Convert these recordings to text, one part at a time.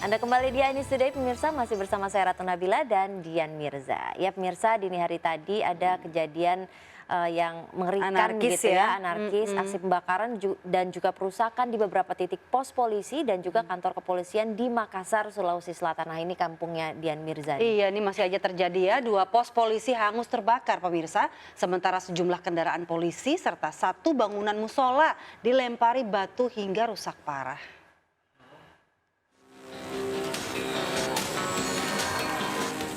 Anda kembali di Ainis Today, pemirsa, masih bersama saya Ratu Nabila dan Dian Mirza. Ya pemirsa, dini hari tadi ada kejadian yang mengerikan Anarkis gitu ya. anarkis, aksi pembakaran dan juga perusakan di beberapa titik pos polisi dan juga kantor kepolisian di Makassar, Sulawesi Selatan. Nah ini kampungnya Dian Mirza. Iya, ini masih aja terjadi ya. 2 pos polisi hangus terbakar pemirsa. Sementara sejumlah kendaraan polisi serta 1 bangunan musola dilempari batu hingga rusak parah.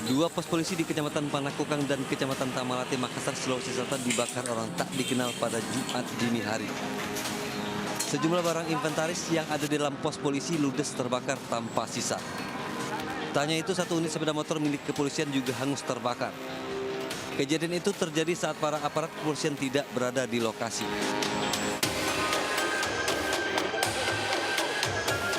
Dua pos polisi di Kecamatan Panakukang dan Kecamatan Tamalate, Makassar, Sulawesi Selatan dibakar orang tak dikenal pada Jumat dini hari. Sejumlah barang inventaris yang ada di dalam pos polisi ludes terbakar tanpa sisa. Tanya itu 1 unit sepeda motor milik kepolisian juga hangus terbakar. Kejadian itu terjadi saat para aparat kepolisian tidak berada di lokasi.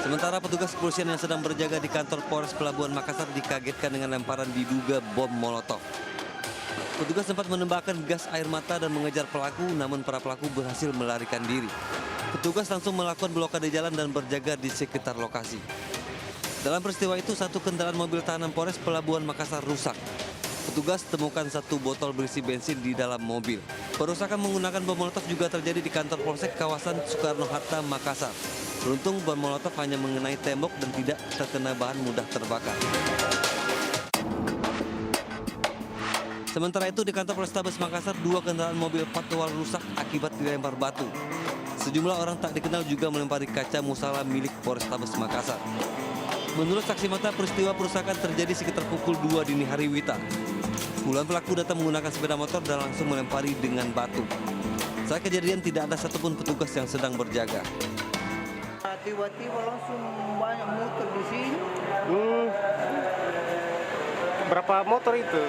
Sementara petugas kepolisian yang sedang berjaga di kantor Polres Pelabuhan Makassar dikagetkan dengan lemparan diduga bom molotov. Petugas sempat menembakkan gas air mata dan mengejar pelaku, namun para pelaku berhasil melarikan diri. Petugas langsung melakukan blokade jalan dan berjaga di sekitar lokasi. Dalam peristiwa itu, 1 kendaraan mobil tahanan Polres Pelabuhan Makassar rusak. Petugas temukan 1 botol berisi bensin di dalam mobil. Perusakan menggunakan bom molotov juga terjadi di kantor Polsek kawasan Soekarno-Hatta, Makassar. Beruntung bom molotov hanya mengenai tembok dan tidak terkena bahan mudah terbakar. Sementara itu di kantor Polrestabes Makassar 2 kendaraan mobil patwal rusak akibat dilempar batu. Sejumlah orang tak dikenal juga melempari kaca musala milik Polrestabes Makassar. Menurut saksi mata, peristiwa perusakan terjadi sekitar pukul 2 dini hari wita. Puluhan pelaku datang menggunakan sepeda motor dan langsung melempari dengan batu. Saat kejadian tidak ada satupun petugas yang sedang berjaga. Tiba-tiba langsung banyak motor di sini. Berapa motor itu?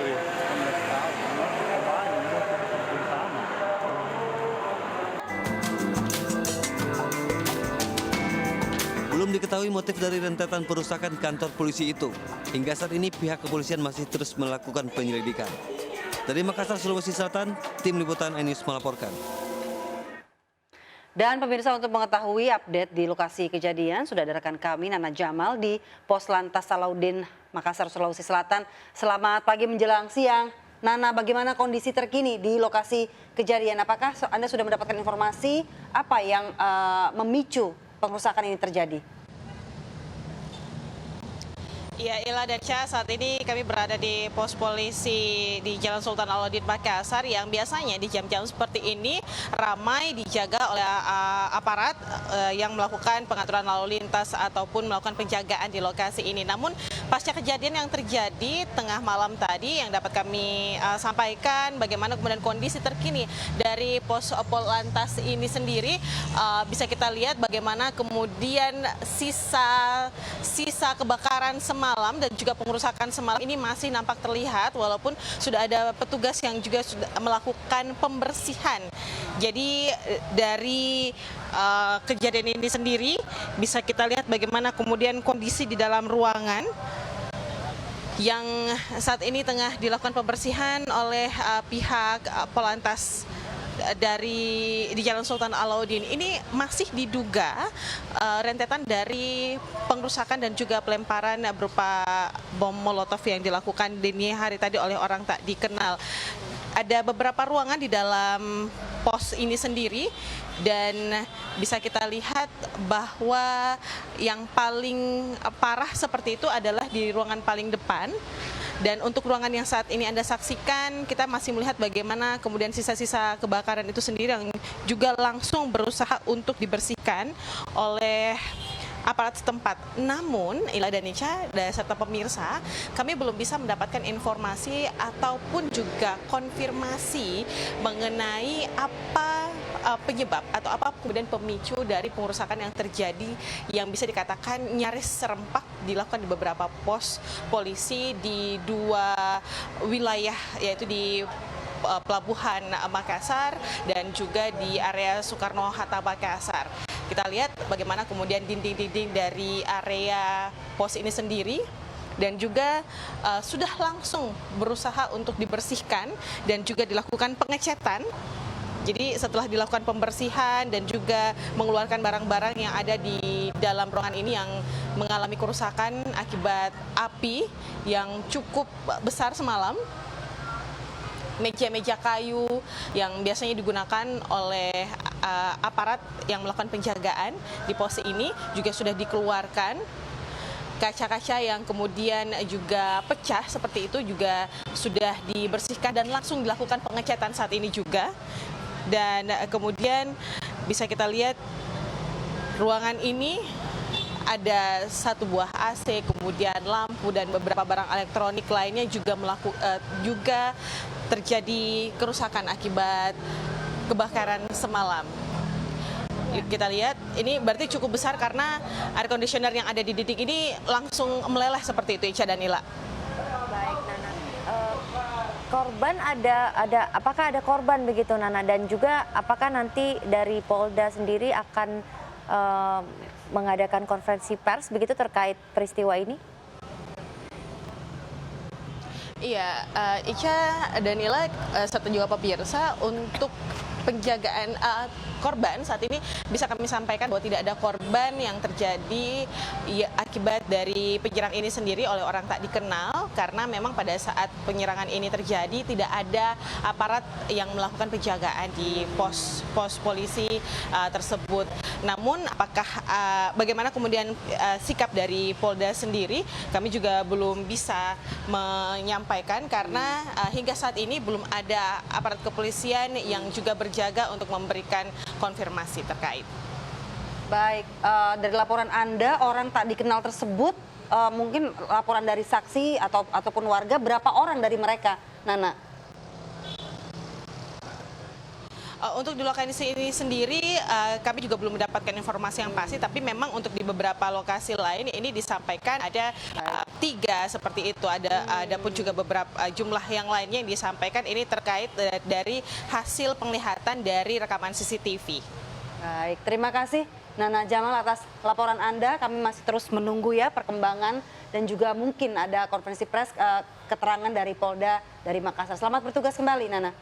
Belum diketahui motif dari rentetan perusakan kantor polisi itu. Hingga saat ini pihak kepolisian masih terus melakukan penyelidikan. Dari Makassar, Sulawesi Selatan, tim liputan iNews melaporkan. Dan pemirsa, untuk mengetahui update di lokasi kejadian, sudah ada rekan kami Nana Jamal di Pos Lantas Salahuddin, Makassar, Sulawesi Selatan. Selamat pagi menjelang siang. Nana, bagaimana kondisi terkini di lokasi kejadian? Apakah Anda sudah mendapatkan informasi apa yang memicu pengerusakan ini terjadi? Ya, Ila dan Syah, saat ini kami berada di pos polisi di Jalan Sultan Alauddin Makassar yang biasanya di jam-jam seperti ini ramai dijaga oleh aparat yang melakukan pengaturan lalu lintas ataupun melakukan penjagaan di lokasi ini. Namun pasca kejadian yang terjadi tengah malam tadi yang dapat kami sampaikan bagaimana kemudian kondisi terkini dari pos Polantas ini sendiri, bisa kita lihat bagaimana kemudian sisa kebakaran semalam dan juga pengerusakan semalam ini masih nampak terlihat walaupun sudah ada petugas yang juga sudah melakukan pembersihan. Jadi dari kejadian ini sendiri bisa kita lihat bagaimana kemudian kondisi di dalam ruangan yang saat ini tengah dilakukan pembersihan oleh pihak Polantas di Jalan Sultan Alauddin. Ini masih diduga rentetan dari pengerusakan dan juga pelemparan berupa bom molotov yang dilakukan dini hari tadi oleh orang tak dikenal. Ada beberapa ruangan di dalam pos ini sendiri dan bisa kita lihat bahwa yang paling parah seperti itu adalah di ruangan paling depan. Dan untuk ruangan yang saat ini Anda saksikan, kita masih melihat bagaimana kemudian sisa-sisa kebakaran itu sendiri yang juga langsung berusaha untuk dibersihkan oleh aparat setempat. Namun, Ila dan Ica serta pemirsa, kami belum bisa mendapatkan informasi ataupun juga konfirmasi mengenai apa penyebab atau apa kemudian pemicu dari pengerusakan yang terjadi yang bisa dikatakan nyaris serempak dilakukan di beberapa pos polisi di 2 wilayah, yaitu di Pelabuhan Makassar dan juga di area Soekarno-Hatta Makassar. Kita lihat bagaimana kemudian dinding-dinding dari area pos ini sendiri dan juga sudah langsung berusaha untuk dibersihkan dan juga dilakukan pengecetan. Jadi setelah dilakukan pembersihan dan juga mengeluarkan barang-barang yang ada di dalam ruangan ini yang mengalami kerusakan akibat api yang cukup besar semalam. Meja-meja kayu yang biasanya digunakan oleh aparat yang melakukan penjagaan di pos ini juga sudah dikeluarkan. Kaca-kaca yang kemudian juga pecah seperti itu juga sudah dibersihkan dan langsung dilakukan pengecatan saat ini juga. Dan kemudian bisa kita lihat ruangan ini ada satu buah AC, kemudian lampu dan beberapa barang elektronik lainnya juga terjadi kerusakan akibat kebakaran semalam. Kita lihat ini berarti cukup besar karena air conditioner yang ada di titik ini langsung meleleh seperti itu, Ica dan Ila. Baik, Nana. Korban apakah ada korban begitu, Nana? Dan juga apakah nanti dari Polda sendiri akan mengadakan konferensi pers begitu terkait peristiwa ini? Iya, Ica dan Ila serta juga pemirsa, untuk penjagaan korban saat ini bisa kami sampaikan bahwa tidak ada korban yang terjadi akibat dari penyerangan ini sendiri oleh orang tak dikenal, karena memang pada saat penyerangan ini terjadi tidak ada aparat yang melakukan penjagaan di pos polisi tersebut. Namun bagaimana kemudian sikap dari Polda sendiri kami juga belum bisa menyampaikan karena hingga saat ini belum ada aparat kepolisian yang juga berjaga untuk memberikan konfirmasi terkait. Baik, dari laporan Anda, orang tak dikenal tersebut, mungkin laporan dari saksi ataupun warga, berapa orang dari mereka, Nana? Untuk di lokasi ini sendiri kami juga belum mendapatkan informasi yang pasti, tapi memang untuk di beberapa lokasi lain ini disampaikan ada 3 seperti itu. Ada pun juga beberapa jumlah yang lainnya yang disampaikan ini terkait dari hasil penglihatan dari rekaman CCTV. Baik, terima kasih Nana Jamal atas laporan Anda. Kami masih terus menunggu ya perkembangan dan juga mungkin ada konferensi pers keterangan dari Polda dari Makassar. Selamat bertugas kembali, Nana.